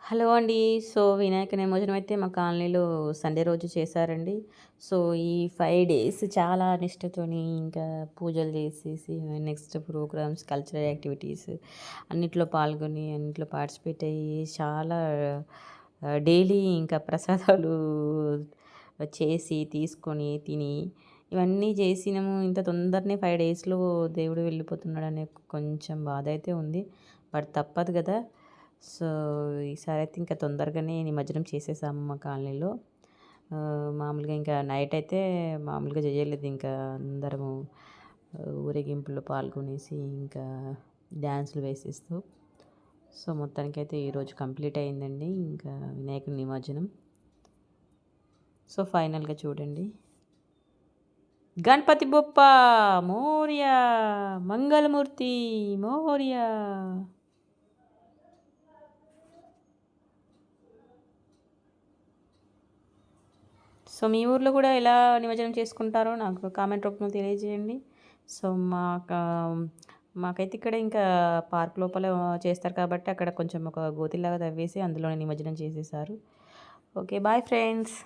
Hello అండి. So, Vinayaka నిమజ్జనం అయితే మా కాలనీలో సండే రోజు చేశారండి. సో, ఈ 5 డేస్ చాలా నిష్టతోని ఇంకా పూజలు చేసేసి నెక్స్ట్ ప్రోగ్రామ్స్, కల్చరల్ యాక్టివిటీస్ అన్నిట్లో పాల్గొని, అన్నిట్లో పార్టిసిపేట్ అయ్యి చాలా డైలీ ఇంకా ప్రసాదాలు చేసి, తీసుకొని, తిని ఇవన్నీ చేసినాము. ఇంత తొందరనే 5 డేస్‌లో దేవుడు వెళ్ళిపోతున్నాడనే కొంచెం బాధ అయితే ఉంది. బట్ తప్పదు కదా! సో, ఈసారైతే ఇంకా తొందరగానే నిమజ్జనం చేసేసాము మా కాలనీలో. మామూలుగా ఇంకా నైట్ అయితే మామూలుగా చేయలేదు. ఇంకా అందరము ఊరేగింపులో పాల్గొనేసి ఇంకా డ్యాన్సులు వేసేస్తూ సో, మొత్తానికైతే ఈరోజు కంప్లీట్ అయిందండి. ఇంకా వినాయకుని నిమజ్జనం. సో, ఫైనల్‌గా చూడండి. గణపతి బొప్ప మోరియా! మంగళమూర్తి మోరియా! సో, మీ ఊర్లో కూడా ఎలా నిమజ్జనం చేసుకుంటారో నాకు కామెంట్ రూపంలో తెలియజేయండి. సో, మాకైతే ఇక్కడ ఇంకా పార్క్ లోపల చేస్తారు కాబట్టి అక్కడ కొంచెం ఒక గోతిలాగా తవ్వేసి అందులోనే నిమజ్జనం చేసేసారు. ఓకే. Bye friends.